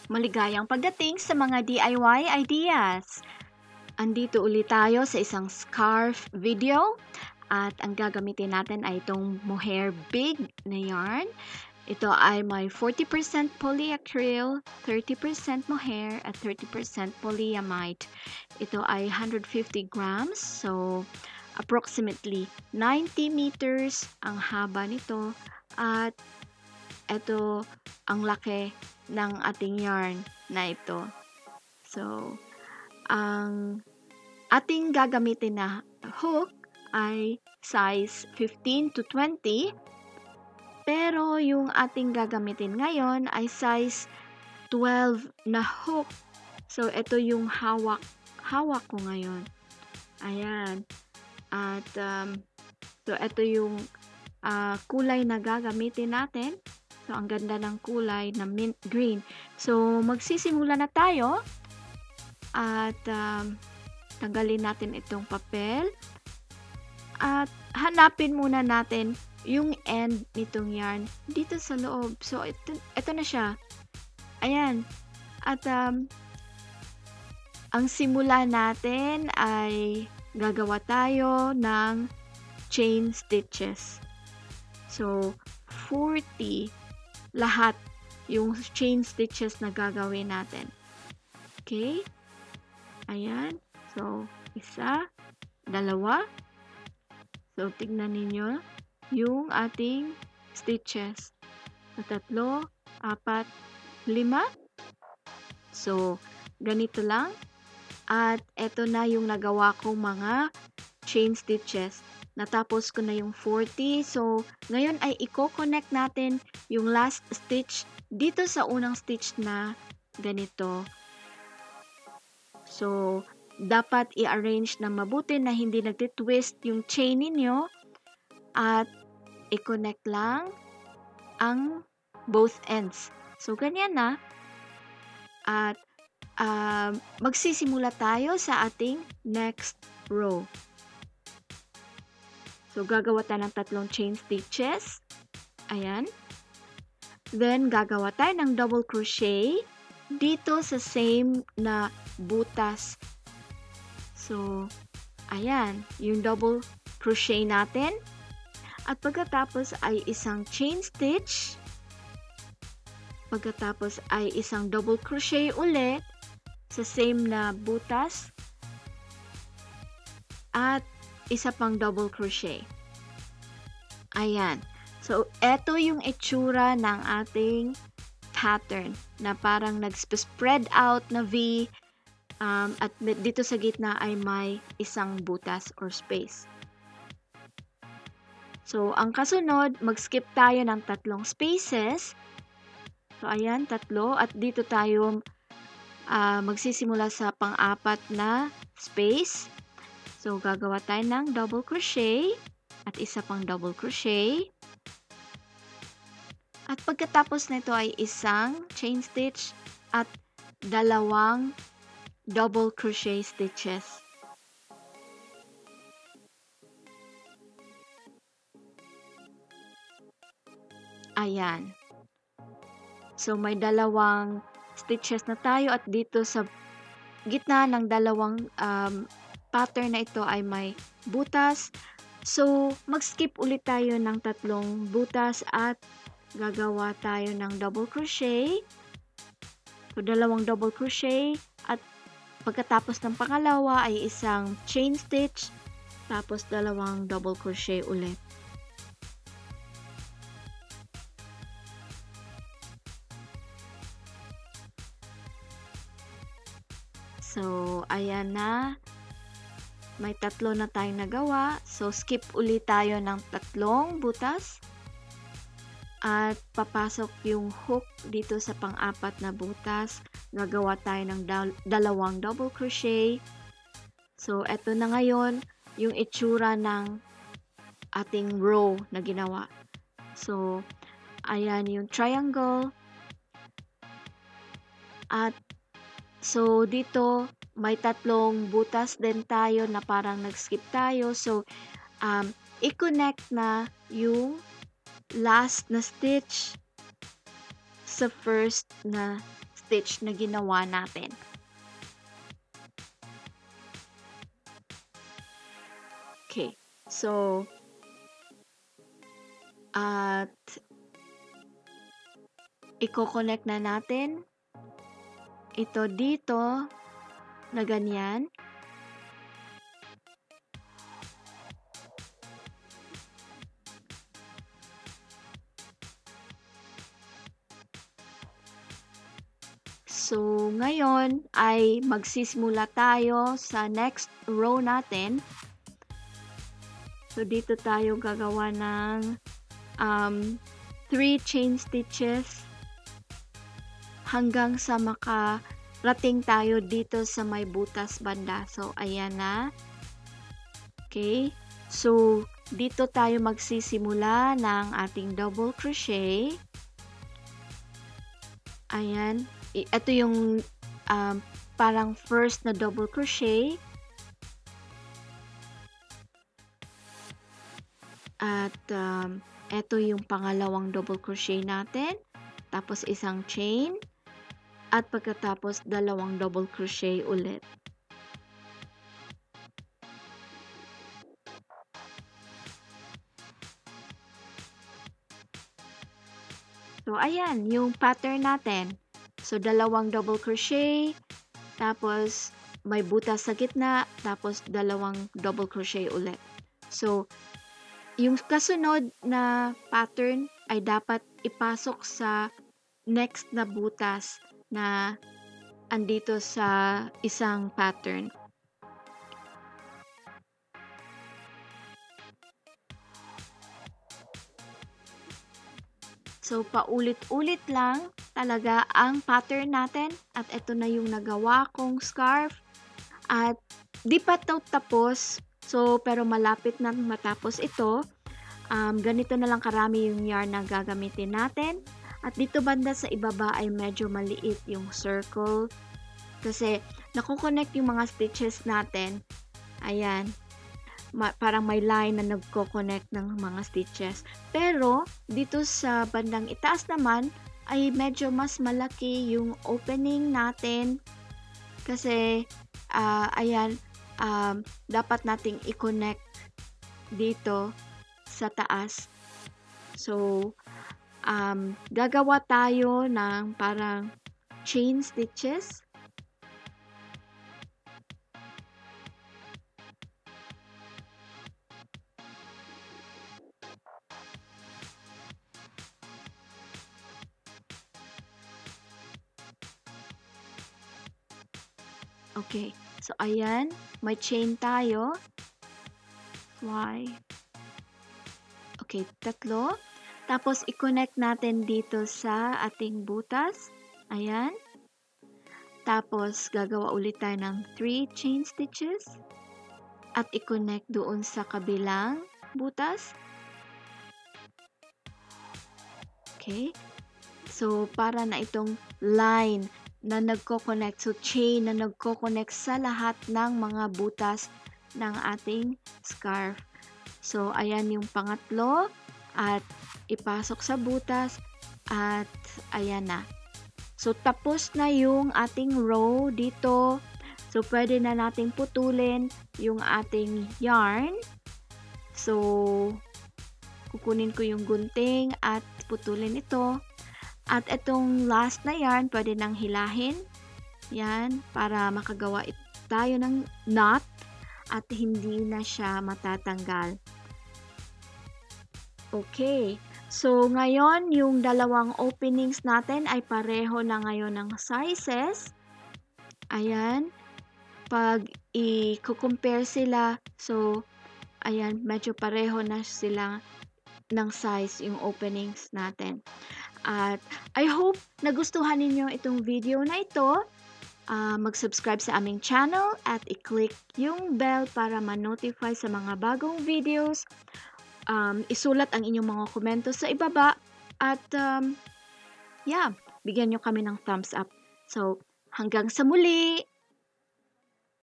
Maligayang pagdating sa mga DIY ideas. Andito ulit tayo sa isang scarf video at ang gagamitin natin ay itong mohair big na yarn. Ito ay may 40% polyacryl, 30% mohair at 30% polyamide. Ito ay 150 grams, so approximately 90 meters ang haba nito at ito ang laki ng ating yarn na ito. So, ang ating gagamitin na hook ay size 15 to 20. Pero yung ating gagamitin ngayon ay size 12 na hook. So, ito yung hawak ko ngayon. Ayan. At, so, ito yung kulay na gagamitin natin. So, ang ganda ng kulay na mint green. So, magsisimula na tayo. At, tanggalin natin itong papel. At, hanapin muna natin yung end nitong yarn dito sa loob. So, ito na siya. Ayan. At, ang simula natin ay gagawa tayo ng chain stitches. So, 40 lahat yung chain stitches na gagawin natin. Okay? Ayan. So, isa, dalawa. So, tignan ninyo yung ating stitches. So, 3, 4, 5. So, ganito lang. At eto na yung nagawa kong mga chain stitches. Natapos ko na yung 40. So, ngayon ay i-connect natin yung last stitch dito sa unang stitch na ganito. So, dapat i-arrange na mabuti na hindi nagtitwist yung chain ninyo. At i-connect lang ang both ends. So, ganyan na. At magsisimula tayo sa ating next row. So, gagawa tayo ng 3 chain stitches. Ayan. Then, gagawa tayo ng double crochet dito sa same na butas. So, ayan. Yung double crochet natin. At pagkatapos ay isang chain stitch. Pagkatapos ay isang double crochet ulit sa same na butas. At isa pang double crochet. Ayan. So, eto yung itsura ng ating pattern na parang nag-spread out na V at dito sa gitna ay may isang butas or space. So, ang kasunod, mag-skip tayo ng 3 spaces. So, ayan, 3. At dito tayo magsisimula sa pang-4 na space. So, gagawa tayo ng double crochet at isa pang double crochet. At pagkatapos nito ay isang chain stitch at 2 double crochet stitches. Ayan. So, may 2 stitches na tayo at dito sa gitna ng 2 pattern na ito ay may butas. So, mag-skip ulit tayo ng 3 butas at gagawa tayo ng double crochet. So, 2 double crochet at pagkatapos ng pangalawa ay isang chain stitch tapos 2 double crochet ulit. So, ayan na. May 3 na tayong nagawa. So, skip ulit tayo ng 3 butas. At papasok yung hook dito sa pang-4 na butas. Gagawa tayo ng 2 double crochet. So, eto na ngayon yung itsura ng ating row na ginawa. So, ayan yung triangle. At so, dito may 3 butas din tayo na parang nag-skip tayo. So, i-connect na yung last na stitch sa first na stitch na ginawa natin. Okay, so at i-connect na natin ito dito na ganyan. So, ngayon ay magsisimula tayo sa next row natin. So, dito tayo gagawa ng 3 chain stitches hanggang sa makarating tayo dito sa may butas banda. So, ayan na. Okay. So, dito tayo magsisimula ng ating double crochet. Ayan. Ito yung parang first na double crochet. At ito yung pangalawang double crochet natin. Tapos isang chain. At pagkatapos dalawang double crochet ulit. So, ayan, yung pattern natin. So, dalawang double crochet, tapos may butas sa gitna, tapos dalawang double crochet ulit. So, yung kasunod na pattern ay dapat ipasok sa next na butas na andito sa isang pattern. So, paulit-ulit lang talaga ang pattern natin. At ito na yung nagawa kong scarf. At di pa ito tapos. So, pero malapit na matapos ito. Ganito na lang karami yung yarn na gagamitin natin. At dito banda sa ibaba ay medyo maliit yung circle. Kasi nakukonect yung mga stitches natin. Ayan. Parang may line na nagko-connect ng mga stitches. Pero, dito sa bandang itaas naman, ay medyo mas malaki yung opening natin. Kasi, ayan, dapat nating i-connect dito sa taas. So, gagawa tayo ng parang chain stitches. Okay. So, ayan. May chain tayo. Why? Okay, 3. Tapos, i-connect natin dito sa ating butas. Ayan. Tapos, gagawa ulit tayo ng 3 chain stitches. At i-connect doon sa kabilang butas. Okay. So, para na itong line na nagko-connect, so chain na nagko-connect sa lahat ng mga butas ng ating scarf. So, ayan yung pangatlo at ipasok sa butas at ayan na. So, tapos na yung ating row dito. So, pwede na nating putulin yung ating yarn. So, kukunin ko yung gunting at putulin ito. At itong last na yarn, pwede nang hilahin. Yan, para makagawa tayo ng knot at hindi na siya matatanggal. Okay. So, ngayon, yung dalawang openings natin ay pareho na ngayon ng sizes. Ayan. Pag i-compare sila, so, ayan, medyo pareho na sila ng size yung openings natin. At I hope nagustuhan ninyo itong video na ito. Mag-subscribe sa aming channel at i-click yung bell para ma-notify sa mga bagong videos. Isulat ang inyong mga komento sa ibaba at yeah, bigyan nyo kami ng thumbs up. So, hanggang sa muli!